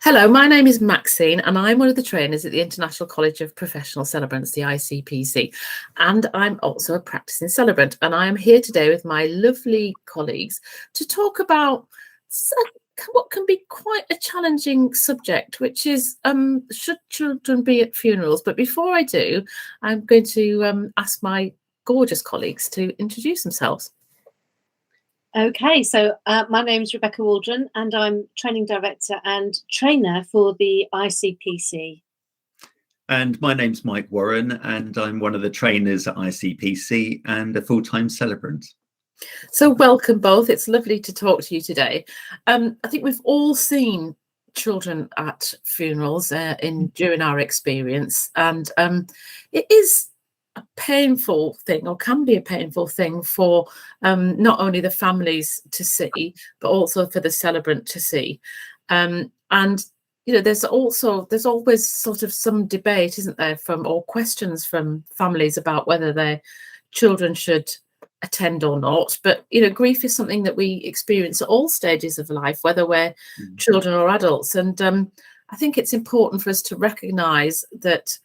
Hello, my name is Maxine, and I'm one of the trainers at the International College of Professional Celebrants, the ICPC, and I'm also a practicing celebrant. And I am here today with my lovely colleagues to talk about what can be quite a challenging subject, which is should children be at funerals? But before I do, I'm going to ask my gorgeous colleagues to introduce themselves. Okay, so my name is Rebecca Waldron, and I'm training director and trainer for the ICPC. And my name's Mike Warren, and I'm one of the trainers at ICPC and a full-time celebrant. So welcome both. It's lovely to talk to you today. I think we've all seen children at funerals during our experience, and it is a painful thing, or can be a painful thing, for not only the families to see, but also for the celebrant to see. And you know, there's always sort of some debate, isn't there, or questions from families about whether their children should attend or not. But you know, grief is something that we experience at all stages of life, whether we're children or adults. And I think it's important for us to recognise that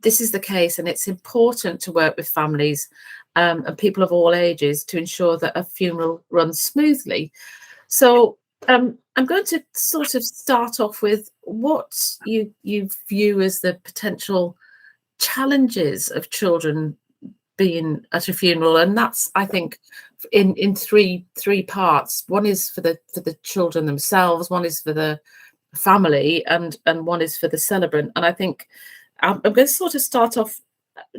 this is the case, and it's important to work with families and people of all ages to ensure that a funeral runs smoothly. So I'm going to sort of start off with what you view as the potential challenges of children being at a funeral, and that's, I think, in three parts. One is for the children themselves, one is for the family, and one is for the celebrant. And I think I'm going to sort of start off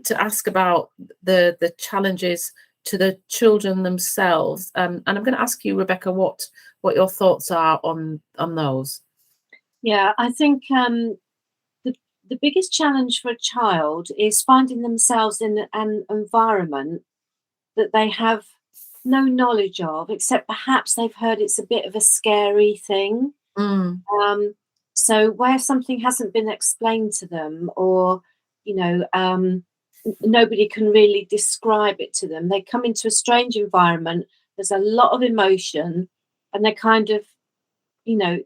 to ask about the challenges to the children themselves, and I'm going to ask you, Rebecca, what your thoughts are on those. Yeah, I think the biggest challenge for a child is finding themselves in an environment that they have no knowledge of, except perhaps they've heard it's a bit of a scary thing. So where something hasn't been explained to them, or nobody can really describe it to them, they come into a strange environment. There's a lot of emotion, and they kind of,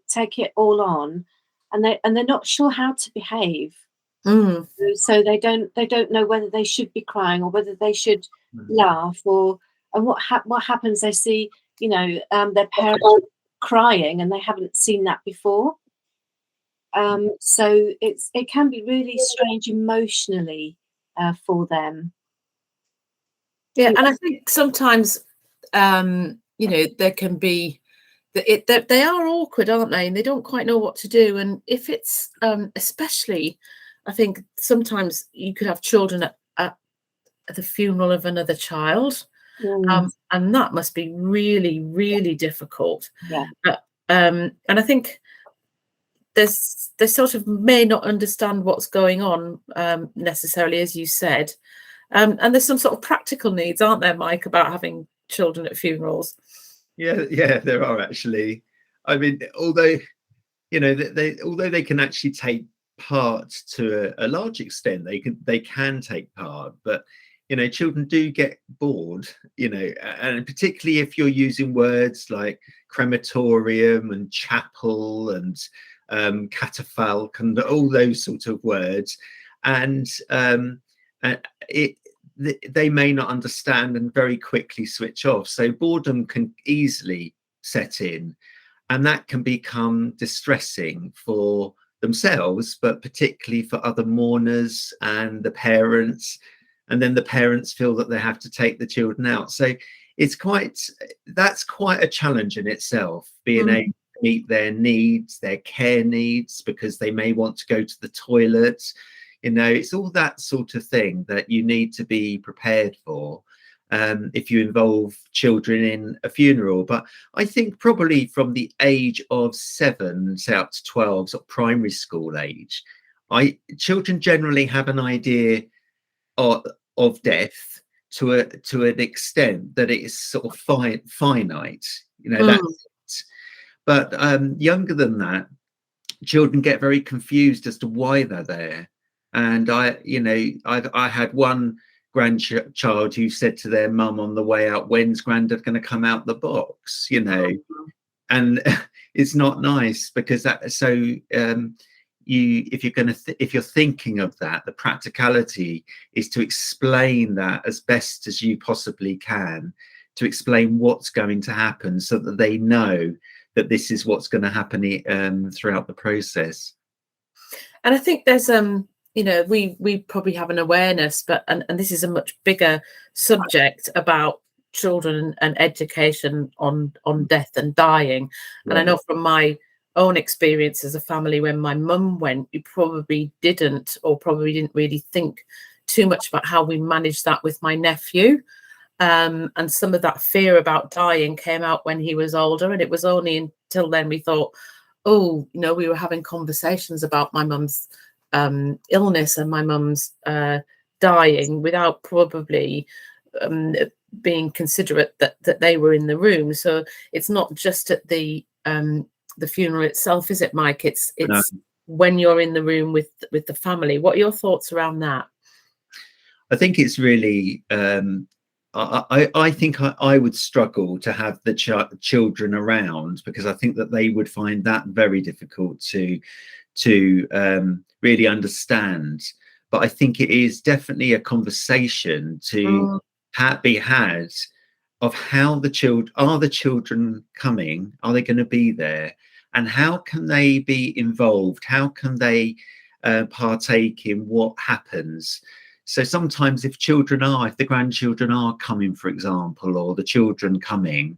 take it all on, and they're not sure how to behave. So they don't know whether they should be crying or whether they should laugh, and what happens. They see, their parents crying, and they haven't seen that before. So it can be really strange emotionally for them. Yeah, and I think sometimes there can be they are awkward, aren't they? And they don't quite know what to do. And if it's especially, I think sometimes you could have children at the funeral of another child, and that must be really, really difficult. Yeah. And I think they sort of may not understand what's going on necessarily, as you said. And there's some sort of practical needs, aren't there, Mike, about having children at funerals? Yeah, there are actually. I mean, although they can actually take part to a large extent, they can take part, but children do get bored, and particularly if you're using words like crematorium and chapel and catafalque and all those sort of words, and they may not understand and very quickly switch off. So boredom can easily set in, and that can become distressing for themselves, but particularly for other mourners and the parents. And then the parents feel that they have to take the children out. So that's quite a challenge in itself, being able to meet their needs, their care needs, because they may want to go to the toilet. It's all that sort of thing that you need to be prepared for if you involve children in a funeral. But I think probably from the age of 7, say up to 12, sort of primary school age, children generally have an idea of death to an extent that it is sort of finite. That's it. But younger than that, children get very confused as to why they're there. And I had one grandchild who said to their mum on the way out, "When's Grandad going to come out the box?" and it's not nice, because if you're going to if you're thinking of that, the practicality is to explain that as best as you possibly can, to explain what's going to happen, so that they know that this is what's going to happen throughout the process. And I think there's we probably have an awareness, but and this is a much bigger subject about children and education on death and dying. And I know from my own experience as a family, when my mum went, we probably didn't really think too much about how we managed that with my nephew. And some of that fear about dying came out when he was older, and it was only until then we thought, oh, we were having conversations about my mum's illness and my mum's dying, without probably being considerate that they were in the room. So it's not just at the funeral itself, is it, Mike? It's No. when you're in the room with the family. What are your thoughts around that? I think it's really I think I would struggle to have the children around, because I think that they would find that very difficult to really understand. But I think it is definitely a conversation to be had of how the children coming, are they going to be there, and how can they be involved, how can they partake in what happens. So sometimes if the grandchildren are coming, for example, or the children coming,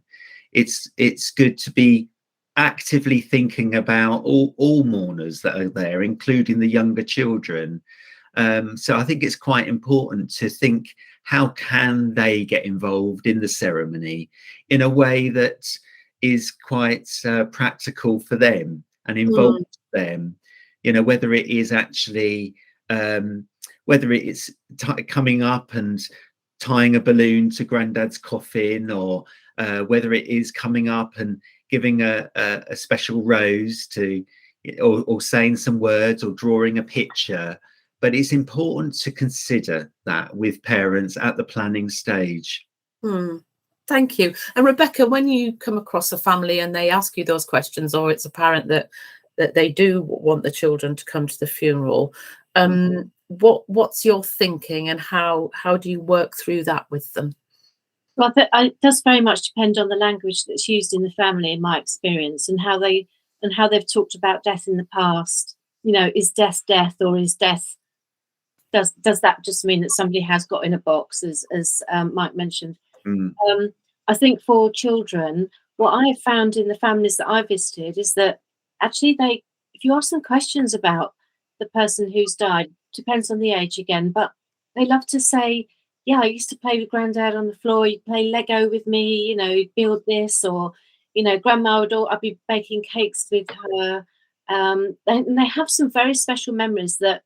it's good to be actively thinking about all mourners that are there, including the younger children. So I think it's quite important to think, how can they get involved in the ceremony in a way that is quite practical for them and involves them, whether it is actually whether it's coming up and tying a balloon to Granddad's coffin, or whether it is coming up and giving a special rose or saying some words, or drawing a picture. But it's important to consider that with parents at the planning stage. Thank you. And Rebecca, when you come across a family and they ask you those questions, or it's apparent that they do want the children to come to the funeral, what's your thinking, and how do you work through that with them? Well, it does very much depend on the language that's used in the family, in my experience, and how they've talked about death in the past. Is death, or is death? Does that just mean that somebody has got in a box, as Mike mentioned? I think for children, what I have found in the families that I visited is that actually if you ask them questions about the person who's died, depends on the age again, but they love to say, yeah, I used to play with Granddad on the floor, you'd play Lego with me, build this, or, Grandma I'd be baking cakes with her. And they have some very special memories that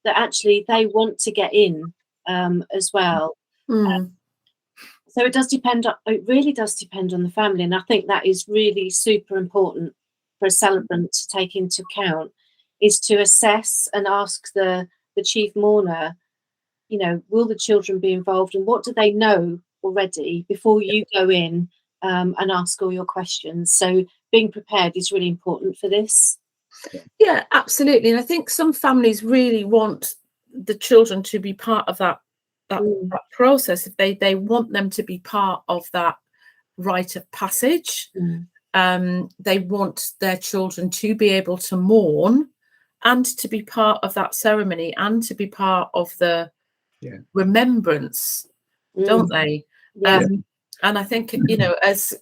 actually they want to get in as well. So it really does depend on the family. And I think that is really super important for a celebrant to take into account, is to assess and ask the chief mourner, will the children be involved, and what do they know already before you go in and ask all your questions. So being prepared is really important for this. Yeah, absolutely. And I think some families really want the children to be part of that process. If they want them to be part of that rite of passage. They want their children to be able to mourn and to be part of that ceremony and to be part of the remembrance, don't they? And I think, as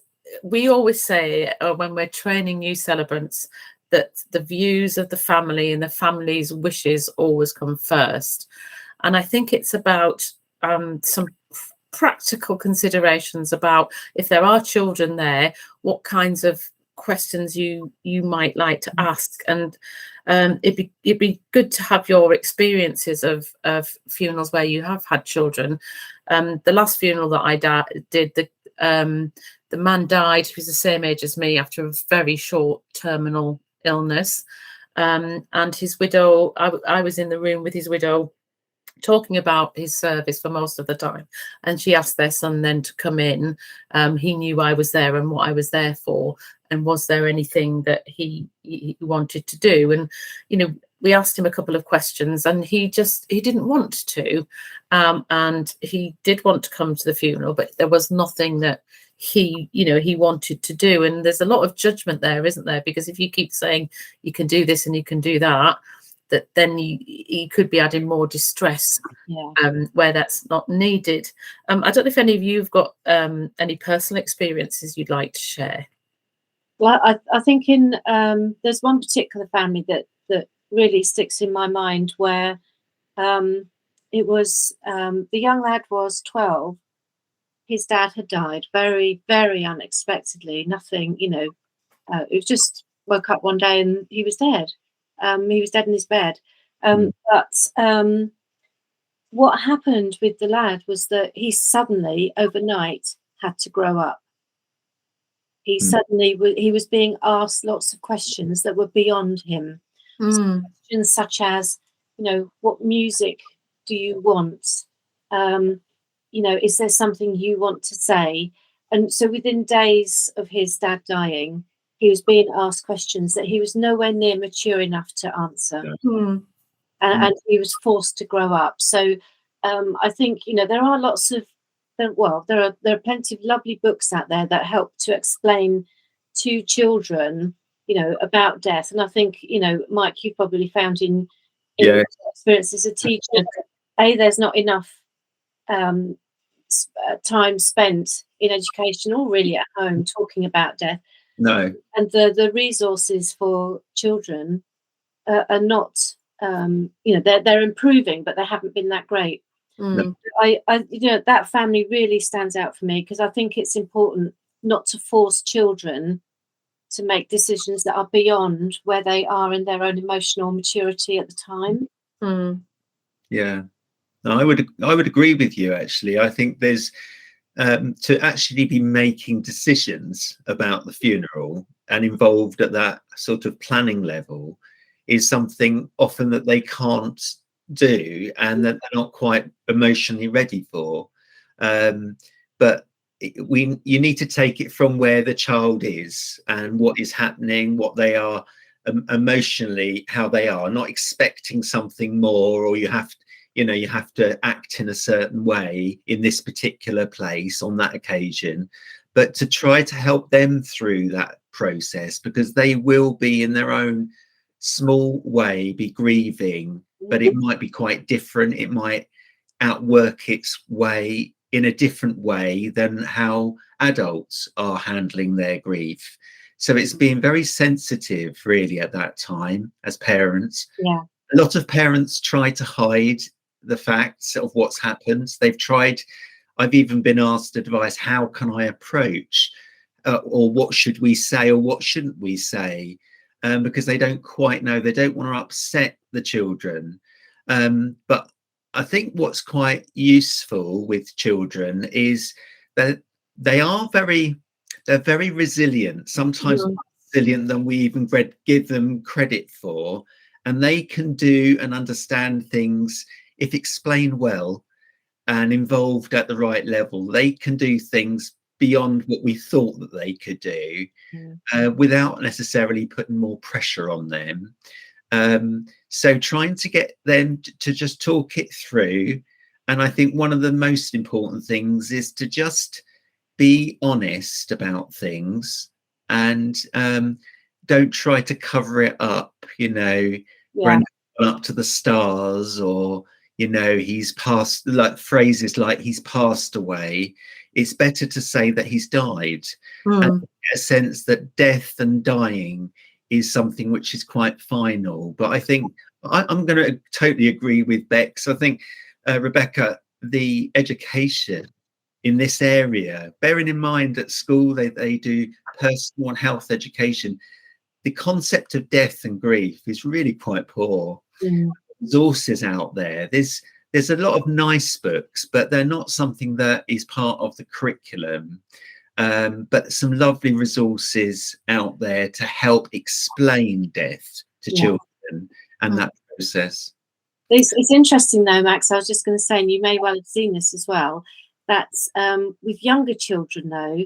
we always say when we're training new celebrants, that the views of the family and the family's wishes always come first. And I think it's about some practical considerations about, if there are children there, what kinds of questions you might like to ask. And it'd be good to have your experiences of funerals where you have had children. The last funeral that I did, the man died, who was the same age as me, after a very short terminal illness, and his widow, I was in the room with his widow talking about his service for most of the time, and she asked their son then to come in. He knew I was there and what I was there for, and was there anything that he wanted to do? And we asked him a couple of questions, and he didn't want to, and he did want to come to the funeral, but there was nothing that he wanted to do. And there's a lot of judgment there, isn't there? Because if you keep saying you can do this and you can do that, that then you could be adding more distress where that's not needed. I don't know if any of you have got any personal experiences you'd like to share. Well, I think there's one particular family that really sticks in my mind, where it was the young lad was 12. His dad had died very, very unexpectedly. Nothing, it was just woke up one day and he was dead. He was dead in his bed. But what happened with the lad was that he suddenly, overnight, had to grow up. He was being asked lots of questions that were beyond him. Questions such as, what music do you want? Is there something you want to say? And so within days of his dad dying, he was being asked questions that he was nowhere near mature enough to answer. And he was forced to grow up. So I think, there are lots of, there are plenty of lovely books out there that help to explain to children, about death. And I think, Mike, you probably found in your experience as a teacher, there's not enough time spent in education or really at home talking about death. No. And the resources for children are not, they're improving, but they haven't been that great. No. I that family really stands out for me, because I think it's important not to force children to make decisions that are beyond where they are in their own emotional maturity at the time. Yeah, no, I would agree with you. Actually, I think there's to actually be making decisions about the funeral and involved at that sort of planning level is something often that they can't do and that they're not quite emotionally ready for. But you need to take it from where the child is and what is happening, what they are emotionally, how they are, not expecting something more, or you have to act in a certain way in this particular place on that occasion, but to try to help them through that process, because they will be in their own small way be grieving, but it might be quite different. It might outwork its way in a different way than how adults are handling their grief. So it's being very sensitive really at that time as parents. Yeah. A lot of parents try to hide the facts of what's happened. I've even been asked advice, how can I approach or what should we say or what shouldn't we say? Because they don't quite know, they don't want to upset the children. But I think what's quite useful with children is that they're very resilient, sometimes more resilient than we even give them credit for. And they can do and understand things, if explained well and involved at the right level. They can do things beyond what we thought that they could do, without necessarily putting more pressure on them. So trying to get them to just talk it through. And I think one of the most important things is to just be honest about things and don't try to cover it up, up to the stars, or he's passed, like phrases like he's passed away. It's better to say that he's died, and get a sense that death and dying is something which is quite final. But I think I'm going to totally agree with Bex. I think, Rebecca, the education in this area, bearing in mind at school they do personal and health education, the concept of death and grief is really quite poor. Resources out there, there's a lot of nice books, but they're not something that is part of the curriculum. But some lovely resources out there to help explain death to children and that process. It's interesting though, Max, I was just going to say, and you may well have seen this as well, that with younger children though,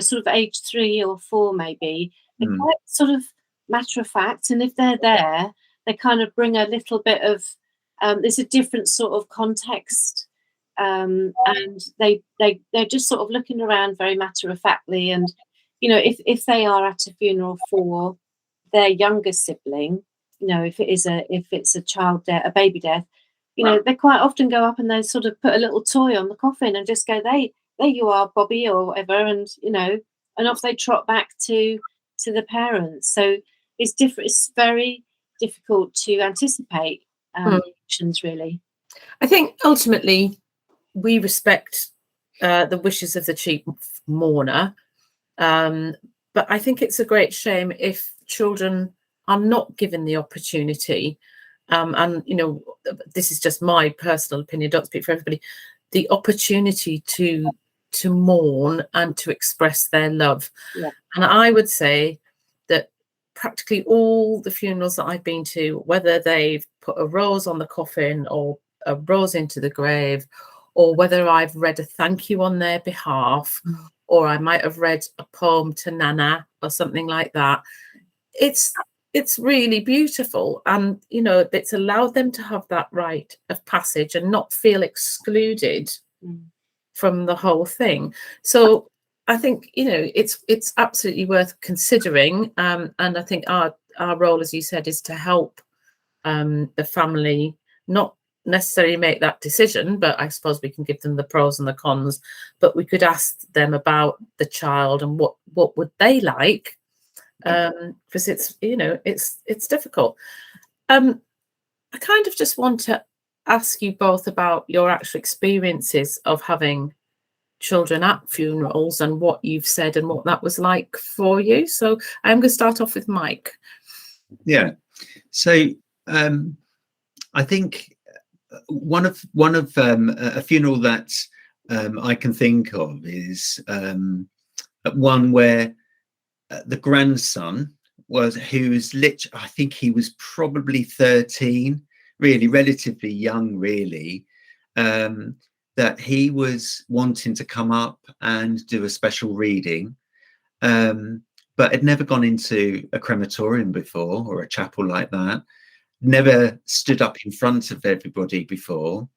sort of age 3 or 4 maybe, They're Mm. quite sort of matter of fact, and if they're there, they kind of bring a little bit of there's a different sort of context, and they're just sort of looking around very matter of factly. And you know, if they are at a funeral for their younger sibling, you know, if it's a child death, a baby death, you know, they quite often go up and they sort of put a little toy on the coffin and just go, there you are, Bobby, or whatever, and you know, and off they trot back to the parents. So it's different. It's very difficult to anticipate actions, really. I think ultimately we respect the wishes of the chief mourner, but I think it's a great shame if children are not given the opportunity. And you know, this is just my personal opinion. Don't speak for everybody. The opportunity to mourn and to express their love. Yeah. And I would say that practically all the funerals that I've been to, whether they've put a rose on the coffin or a rose into the grave, or whether I've read a thank you on their behalf, or I might have read a poem to Nana or something like that, it's really beautiful. And you know, it's allowed them to have that rite of passage and not feel excluded from the whole thing. So I think, you know, it's absolutely worth considering, and I think our role, as you said, is to help the family not necessarily make that decision, but I suppose we can give them the pros and the cons. But we could ask them about the child and what would they like, because it's, you know, it's difficult. I kind of just want to ask you both about your actual experiences of having children at funerals and what you've said and what that was like for you. So I'm going to start off with Mike. Yeah. So I think one of a funeral that I can think of is one where the grandson who's literally, I think he was probably 13, really relatively young, really, that he was wanting to come up and do a special reading, but had never gone into a crematorium before or a chapel like that, never stood up in front of everybody before.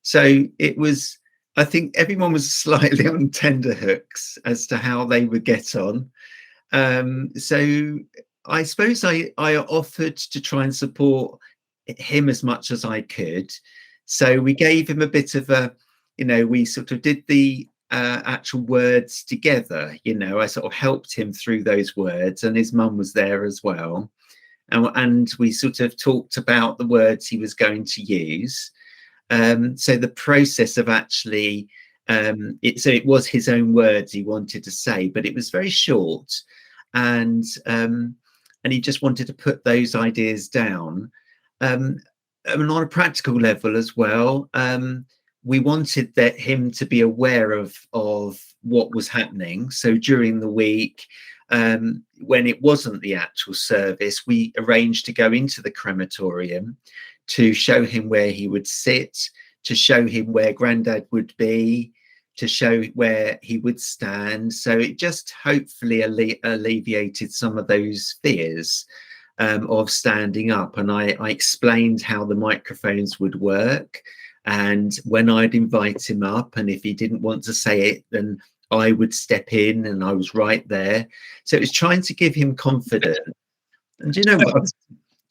So it was, I think everyone was slightly on tenterhooks as to how they would get on. So I suppose I offered to try and support him as much as I could. So we gave him a bit of a, you know, we sort of did the actual words together. You know, I sort of helped him through those words, and his mum was there as well. And we sort of talked about the words he was going to use. So the process of actually, it was his own words he wanted to say, but it was very short, and he just wanted to put those ideas down. And on a practical level as well, we wanted him to be aware of what was happening. So during the week, when it wasn't the actual service, we arranged to go into the crematorium to show him where he would sit, to show him where Grandad would be, to show where he would stand. So it just hopefully alleviated some of those fears of standing up. And I explained how the microphones would work, and when I'd invite him up, and if he didn't want to say it, then I would step in, and I was right there. So it was trying to give him confidence. And you know what?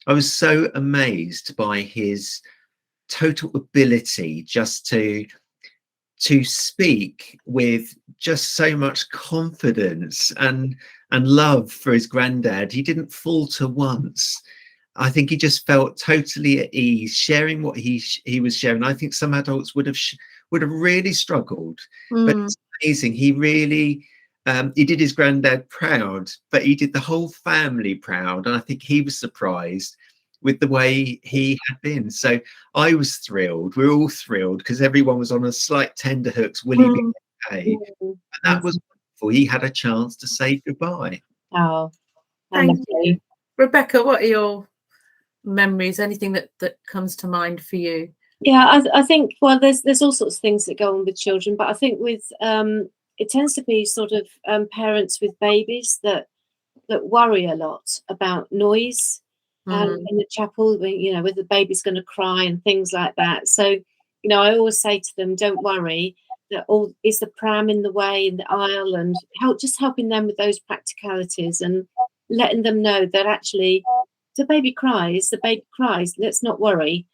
I was so amazed by his total ability just to speak with just so much confidence and love for his granddad. He didn't falter once. I think he just felt totally at ease sharing what he was sharing. I think some adults would have really struggled, but it's amazing. He really he did his granddad proud, but he did the whole family proud, and I think he was surprised with the way he had been. So I was thrilled. We were all thrilled because everyone was on a slight tenterhooks. Will he be okay? And that was wonderful. He had a chance to say goodbye. Oh, thank you. Rebecca, what are your memories? Anything that comes to mind for you? Yeah, I think, well, there's all sorts of things that go on with children, but I think with it tends to be sort of parents with babies that that worry a lot about noise in the chapel, where the baby's going to cry and things like that. So, I always say to them, don't worry, that is the pram in the way in the aisle, and helping them with those practicalities and letting them know that actually the baby cries, let's not worry,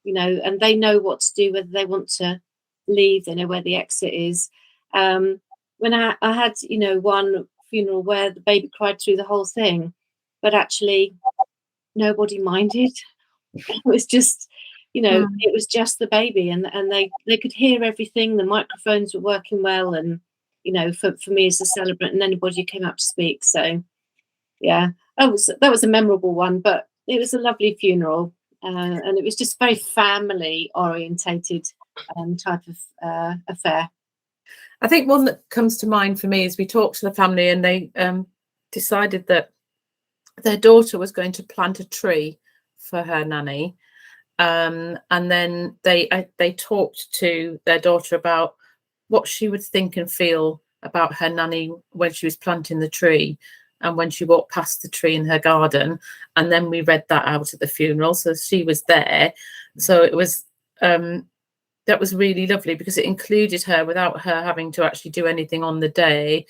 and they know what to do, whether they want to leave, they know where the exit is. When I had, one funeral where the baby cried through the whole thing, but actually nobody minded. It was just, it was just the baby, and they could hear everything. The microphones were working well, and for me as a celebrant and anybody who came up to speak. So yeah, that was a memorable one, but it was a lovely funeral, and it was just very family orientated type of affair. I think one that comes to mind for me is we talked to the family, and they decided that their daughter was going to plant a tree for her nanny, and then they talked to their daughter about what she would think and feel about her nanny when she was planting the tree and when she walked past the tree in her garden. And then we read that out at the funeral, so she was there. So it was that was really lovely, because it included her without her having to actually do anything on the day.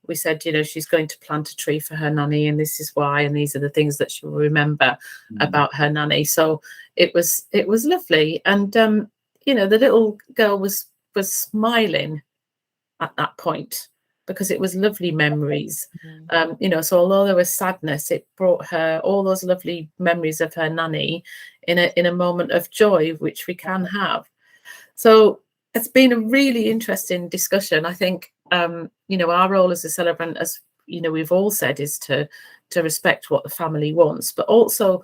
We said, she's going to plant a tree for her nanny, and this is why, and these are the things that she will remember about her nanny. So it was lovely, and the little girl was smiling at that point, because it was lovely memories. So although there was sadness, it brought her all those lovely memories of her nanny in a moment of joy, which we can have. So it's been a really interesting discussion. I think, our role as a celebrant, as we've all said, is to respect what the family wants, but also,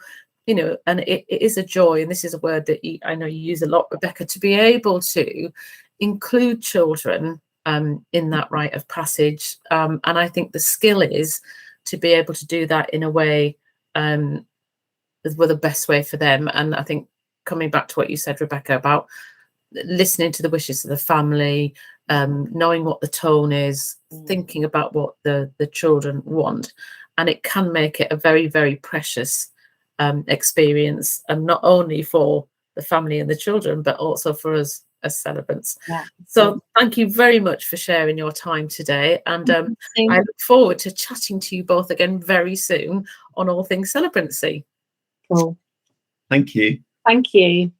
and it is a joy, and this is a word that I know you use a lot, Rebecca, to be able to include children in that rite of passage. And I think the skill is to be able to do that in a way with the best way for them. And I think, coming back to what you said, Rebecca, about listening to the wishes of the family, knowing what the tone is, thinking about what the children want, and it can make it a very, very precious experience, and not only for the family and the children, but also for us as celebrants. So thank you very much for sharing your time today, and I look forward to chatting to you both again very soon on all things celebrancy. Cool. Thank you. Thank you.